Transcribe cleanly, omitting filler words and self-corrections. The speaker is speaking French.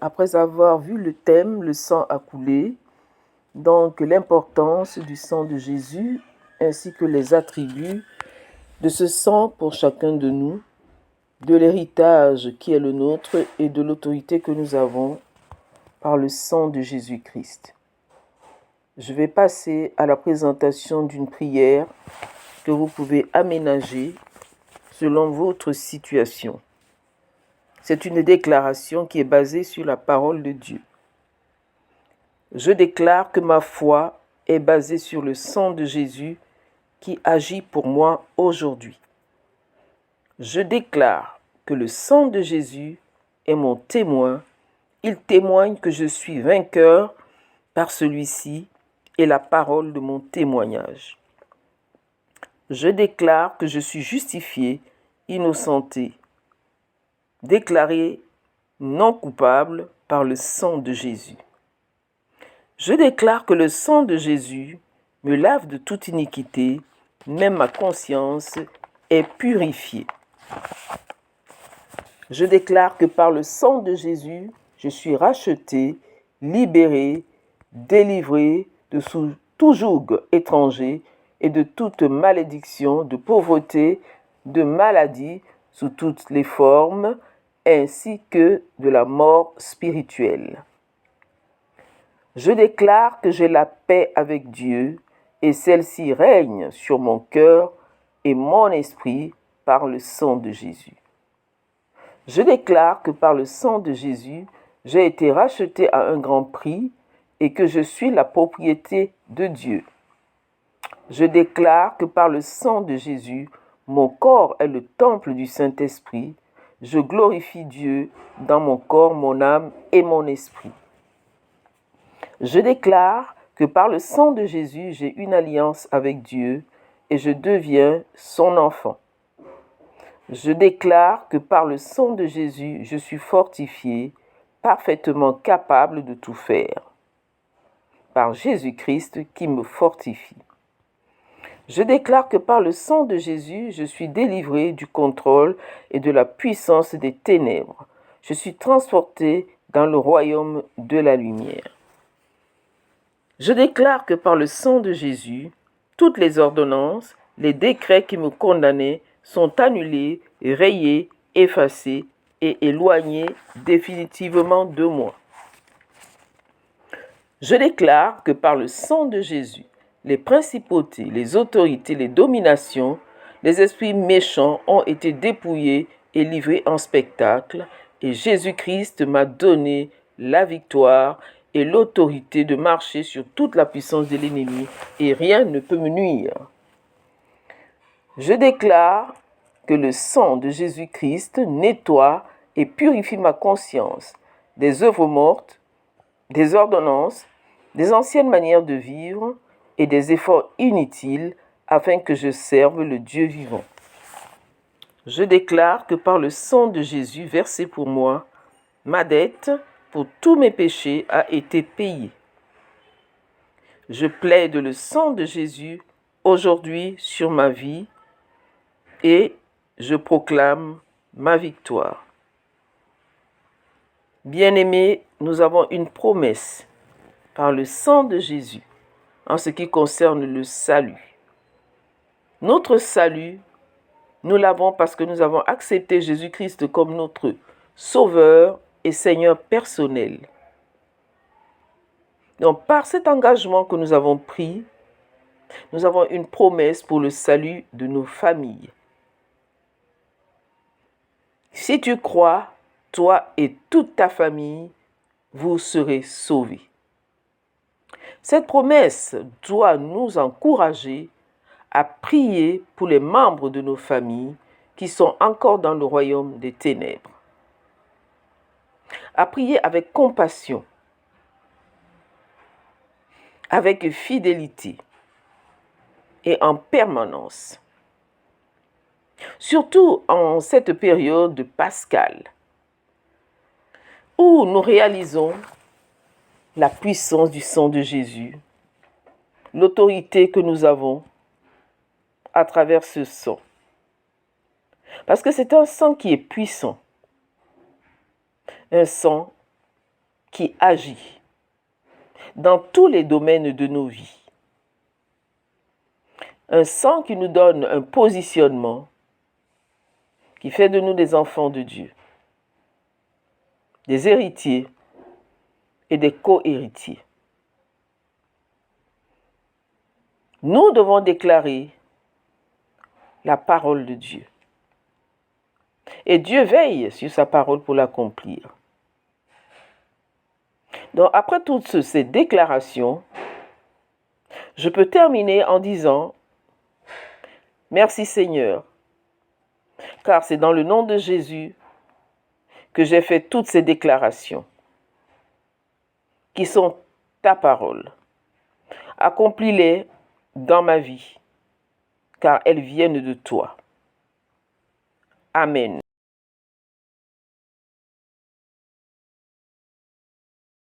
Après avoir vu le thème, le sang a coulé, donc l'importance du sang de Jésus ainsi que les attributs de ce sang pour chacun de nous, de l'héritage qui est le nôtre et de l'autorité que nous avons par le sang de Jésus-Christ. Je vais passer à la présentation d'une prière que vous pouvez aménager selon votre situation. C'est une déclaration qui est basée sur la parole de Dieu. Je déclare que ma foi est basée sur le sang de Jésus qui agit pour moi aujourd'hui. Je déclare que le sang de Jésus est mon témoin. Il témoigne que je suis vainqueur par celui-ci et la parole de mon témoignage. Je déclare que je suis justifié, innocenté, déclaré non coupable par le sang de Jésus. Je déclare que le sang de Jésus me lave de toute iniquité, même ma conscience est purifiée. Je déclare que par le sang de Jésus, je suis racheté, libéré, délivré de tout joug étranger et de toute malédiction, de pauvreté, de maladie sous toutes les formes, ainsi que de la mort spirituelle. Je déclare que j'ai la paix avec Dieu et celle-ci règne sur mon cœur et mon esprit par le sang de Jésus. Je déclare que par le sang de Jésus, j'ai été racheté à un grand prix et que je suis la propriété de Dieu. Je déclare que par le sang de Jésus, mon corps est le temple du Saint-Esprit. Je glorifie Dieu dans mon corps, mon âme et mon esprit. Je déclare que par le sang de Jésus, j'ai une alliance avec Dieu et je deviens son enfant. Je déclare que par le sang de Jésus, je suis fortifié, parfaitement capable de tout faire. Par Jésus-Christ qui me fortifie. Je déclare que par le sang de Jésus, je suis délivré du contrôle et de la puissance des ténèbres. Je suis transporté dans le royaume de la lumière. Je déclare que par le sang de Jésus, toutes les ordonnances, les décrets qui me condamnaient sont annulés, rayés, effacés et éloignés définitivement de moi. Je déclare que par le sang de Jésus, les principautés, les autorités, les dominations, les esprits méchants ont été dépouillés et livrés en spectacle, et Jésus-Christ m'a donné la victoire et l'autorité de marcher sur toute la puissance de l'ennemi, et rien ne peut me nuire. Je déclare que le sang de Jésus-Christ nettoie et purifie ma conscience des œuvres mortes, des ordonnances, des anciennes manières de vivre et des efforts inutiles afin que je serve le Dieu vivant. Je déclare que par le sang de Jésus versé pour moi, ma dette pour tous mes péchés a été payée. Je plaide le sang de Jésus aujourd'hui sur ma vie et je proclame ma victoire. Bien-aimés, nous avons une promesse par le sang de Jésus en ce qui concerne le salut. Notre salut, nous l'avons parce que nous avons accepté Jésus-Christ comme notre Sauveur et Seigneur personnel. Donc, par cet engagement que nous avons pris, nous avons une promesse pour le salut de nos familles. Si tu crois, toi et toute ta famille, vous serez sauvés. Cette promesse doit nous encourager à prier pour les membres de nos familles qui sont encore dans le royaume des ténèbres. À prier avec compassion, avec fidélité et en permanence. Surtout en cette période de Pascal, où nous réalisons la puissance du sang de Jésus, l'autorité que nous avons à travers ce sang. Parce que c'est un sang qui est puissant, un sang qui agit dans tous les domaines de nos vies. Un sang qui nous donne un positionnement qui fait de nous des enfants de Dieu, des héritiers et des co-héritiers. Nous devons déclarer la parole de Dieu. Et Dieu veille sur sa parole pour l'accomplir. Donc, après toutes ces déclarations, je peux terminer en disant « Merci Seigneur, car c'est dans le nom de Jésus que j'ai fait toutes ces déclarations qui sont ta parole. Accomplis-les dans ma vie, car elles viennent de toi. Amen. »